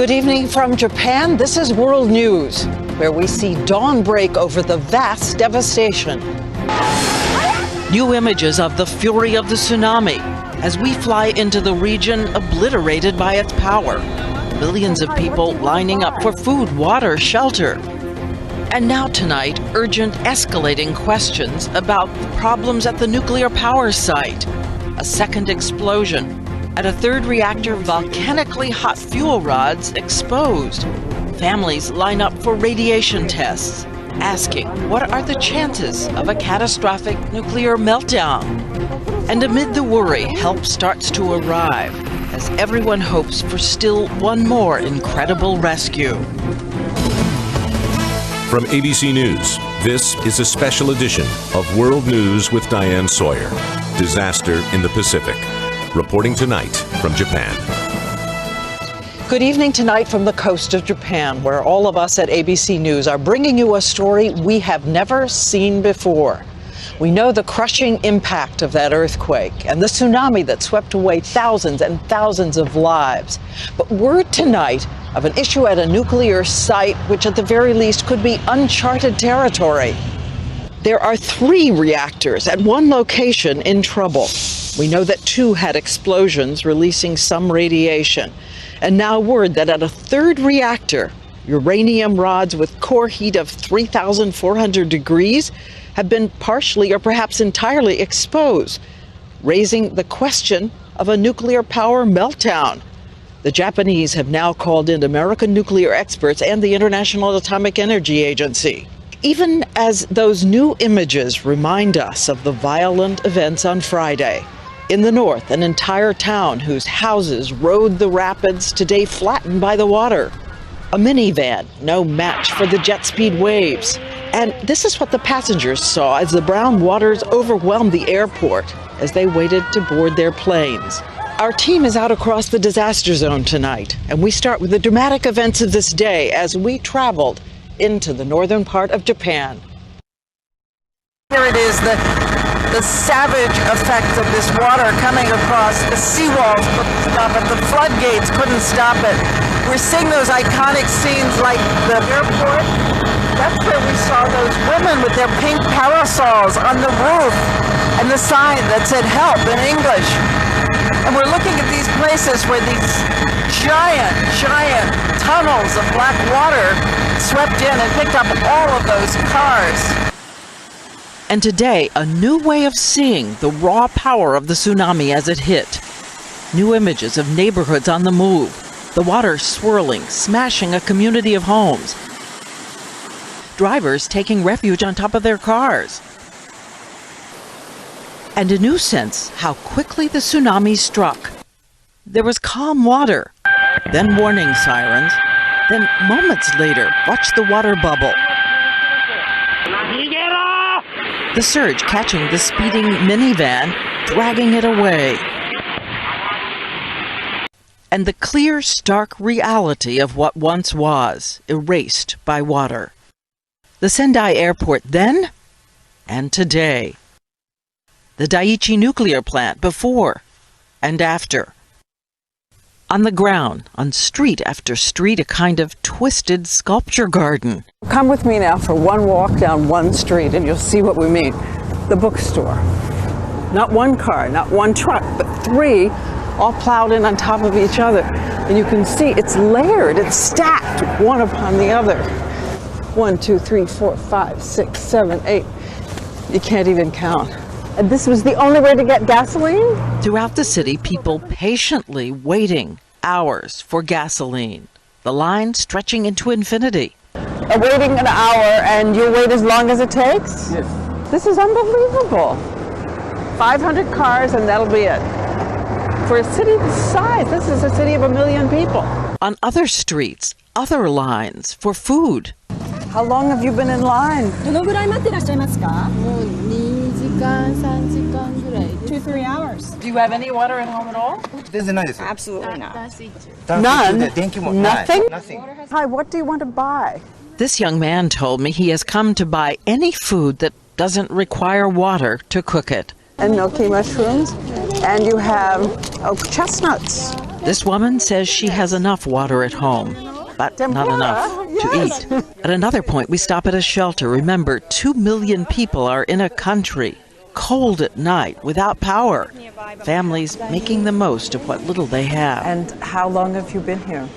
Good evening from Japan. This is World News, where we see dawn break over the vast devastation. New images of the fury of the tsunami as we fly into the region obliterated by its power. Millions of people lining up for food, water, shelter. And now tonight, urgent escalating questions about problems at the nuclear power site. A second explosion. At a third reactor, volcanically hot fuel rods exposed. Families line up for radiation tests, asking what are the chances of a catastrophic nuclear meltdown? And amid the worry, help starts to arrive as everyone hopes for still one more incredible rescue. From ABC News, this is a special edition of World News with Diane Sawyer. Disaster in the Pacific. Reporting tonight from Japan. Good evening tonight from the coast of Japan, where all of us at ABC News are bringing you a story we have never seen before. We know the crushing impact of that earthquake and the tsunami that swept away thousands and thousands of lives. But word tonight of an issue at a nuclear site which at the very least could be uncharted territory. There are 3 reactors at one location in trouble. We know that 2 had explosions releasing some radiation. And now word that at a third reactor, uranium rods with core heat of 3,400 degrees have been partially or perhaps entirely exposed, raising the question of a nuclear power meltdown. The Japanese have now called in American nuclear experts and the International Atomic Energy Agency. Even as those new images remind us of the violent events on Friday. In the north, an entire town whose houses rode the rapids, today flattened by the water. A minivan, no match for the jet speed waves. And this is what the passengers saw as the brown waters overwhelmed the airport as they waited to board their planes. Our team is out across the disaster zone tonight, and we start with the dramatic events of this day as we traveled into the northern part of Japan. Here it is, the savage effect of this water coming across the seawalls couldn't stop it, the floodgates couldn't stop it. We're seeing those iconic scenes like the airport. That's where we saw those women with their pink parasols on the roof and the sign that said help in English. And we're looking at these places where these giant tunnels of black water swept in and picked up all of those cars. And today, a new way of seeing the raw power of the tsunami as it hit. New images of neighborhoods on the move, the water swirling, smashing a community of homes. Drivers taking refuge on top of their cars. And a new sense how quickly the tsunami struck. There was calm water, then warning sirens, then moments later, watch the water bubble. The surge catching the speeding minivan, dragging it away. And the clear, stark reality of what once was, erased by water. The Sendai airport then and today. The Daiichi nuclear plant before and after. On the ground, on street after street, a kind of twisted sculpture garden. Come with me now for one walk down one street and you'll see what we mean. The bookstore. Not one car, not one truck, but 3 all plowed in on top of each other. And you can see it's layered, it's stacked one upon the other. 1, 2, 3, 4, 5, 6, 7, 8. You can't even count. And this was the only way to get gasoline? Throughout the city, people patiently waiting hours for gasoline. The line stretching into infinity. Waiting an hour and you'll wait as long as it takes? Yes. This is unbelievable. 500 cars and that'll be it. For a city this size, this is a city of 1 million people. On other streets, other lines for food. How long have you been in line? どのぐらい待ってらっしゃいますか? 2時間3時間ぐらい 2-3 hours. Do you have any water at home at all? 全然ないですよ。 Absolutely not. None? 電気も Nothing? Nothing. Hi, what do you want to buy? This young man told me he has come to buy any food that doesn't require water to cook it. And milky mushrooms. And you have chestnuts. This woman says she has enough water at home, but not enough to eat. At another point, we stop at a shelter. Remember, 2 million people are in a country, cold at night, without power. Families making the most of what little they have. And how long have you been here?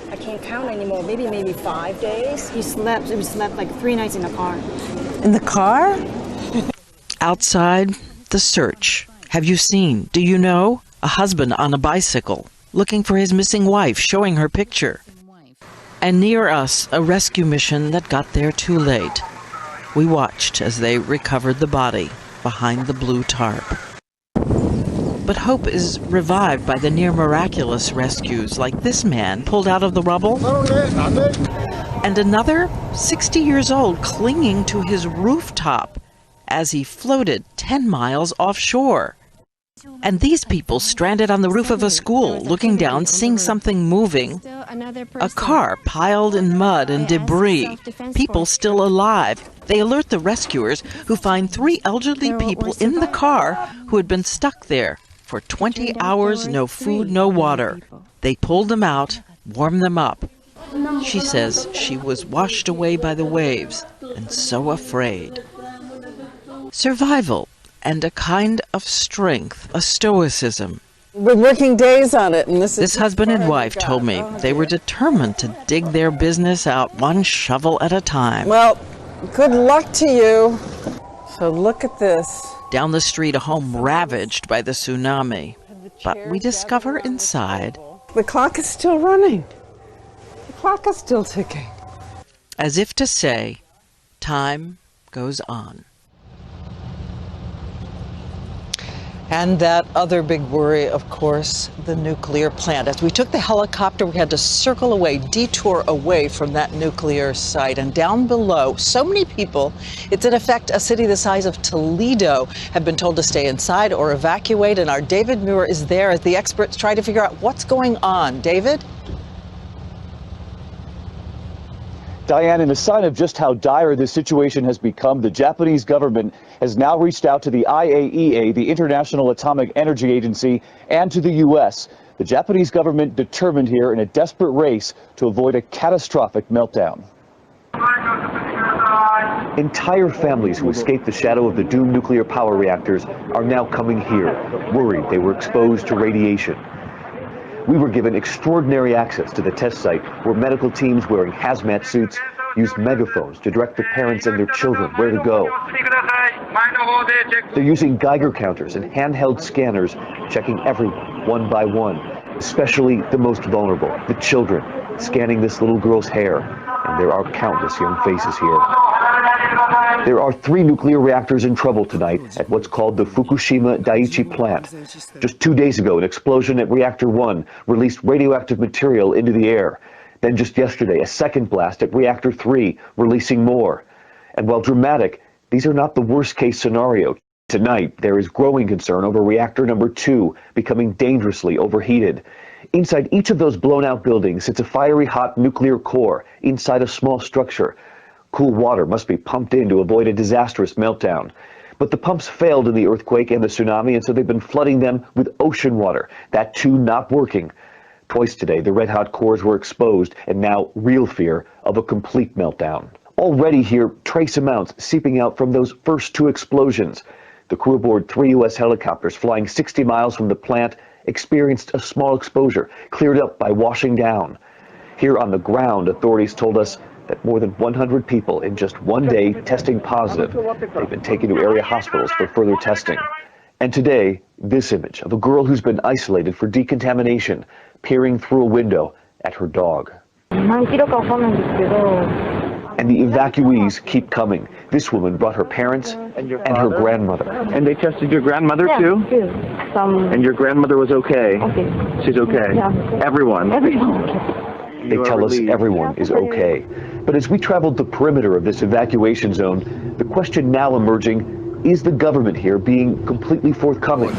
I can't count anymore. Maybe 5 days. We slept like 3 nights in the car. In the car? Outside, the search. Have you seen? Do you know? A husband on a bicycle, looking for his missing wife, showing her picture. And near us, a rescue mission that got there too late. We watched as they recovered the body behind the blue tarp. But hope is revived by the near miraculous rescues, like this man pulled out of the rubble, and another 60 years old clinging to his rooftop as he floated 10 miles offshore. And these people stranded on the roof of a school, looking down, seeing something moving. A car piled in mud and debris. People still alive. They alert the rescuers, who find 3 elderly people in the car who had been stuck there for 20 hours, no food, no water. They pulled them out, warmed them up. She says she was washed away by the waves and so afraid. Survival. And a kind of strength, a stoicism. We're working days on it, and this husband and wife told me they were determined to dig their business out one shovel at a time. Well, good luck to you. So look at this. Down the street, a home ravaged by the tsunami. But we discover inside... The clock is still running. The clock is still ticking. As if to say, time goes on. And that other big worry, of course, the nuclear plant. As we took the helicopter, we had to circle away, detour away from that nuclear site. And down below, so many people, it's in effect a city the size of Toledo, have been told to stay inside or evacuate. And our David Muir is there as the experts try to figure out what's going on. David? Diane, in a sign of just how dire this situation has become, the Japanese government has now reached out to the IAEA, the International Atomic Energy Agency, and to the U.S. The Japanese government determined here in a desperate race to avoid a catastrophic meltdown. Entire families who escaped the shadow of the doomed nuclear power reactors are now coming here, worried they were exposed to radiation. We were given extraordinary access to the test site where medical teams wearing hazmat suits used megaphones to direct the parents and their children where to go. They're using Geiger counters and handheld scanners, checking everyone one by one, especially the most vulnerable, the children, scanning this little girl's hair. And there are countless young faces here. There are 3 nuclear reactors in trouble tonight at what's called the Fukushima Daiichi plant. Just 2 days ago, an explosion at Reactor 1 released radioactive material into the air. Then just yesterday, a second blast at Reactor 3, releasing more. And while dramatic, these are not the worst-case scenario. Tonight, there is growing concern over Reactor number 2 becoming dangerously overheated. Inside each of those blown-out buildings sits a fiery hot nuclear core inside a small structure. Cool water must be pumped in to avoid a disastrous meltdown. But the pumps failed in the earthquake and the tsunami, and so they've been flooding them with ocean water, that too not working. Twice today, the red-hot cores were exposed, and now real fear of a complete meltdown. Already here, trace amounts seeping out from those first 2 explosions. The crew aboard 3 U.S. helicopters flying 60 miles from the plant experienced a small exposure, cleared up by washing down. Here on the ground, authorities told us that more than 100 people in just 1 day testing positive. They've been taken to area hospitals for further testing. And today, this image of a girl who's been isolated for decontamination, peering through a window at her dog. And the evacuees keep coming. This woman brought her parents and her grandmother. And they tested your grandmother too? And your grandmother was okay? Okay. She's okay? Yeah. Everyone? They tell us everyone is okay. But as we traveled the perimeter of this evacuation zone, the question now emerging, is the government here being completely forthcoming?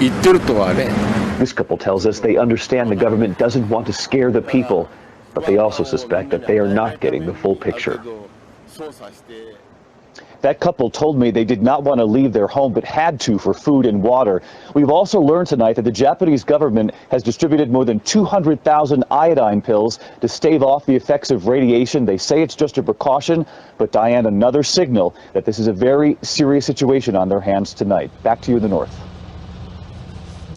This couple tells us they understand the government doesn't want to scare the people, but they also suspect that they are not getting the full picture. That couple told me they did not want to leave their home but had to for food and water. We've also learned tonight that the Japanese government has distributed more than 200,000 iodine pills to stave off the effects of radiation. They say it's just a precaution, but Diane, another signal that this is a very serious situation on their hands tonight. Back to you in the north.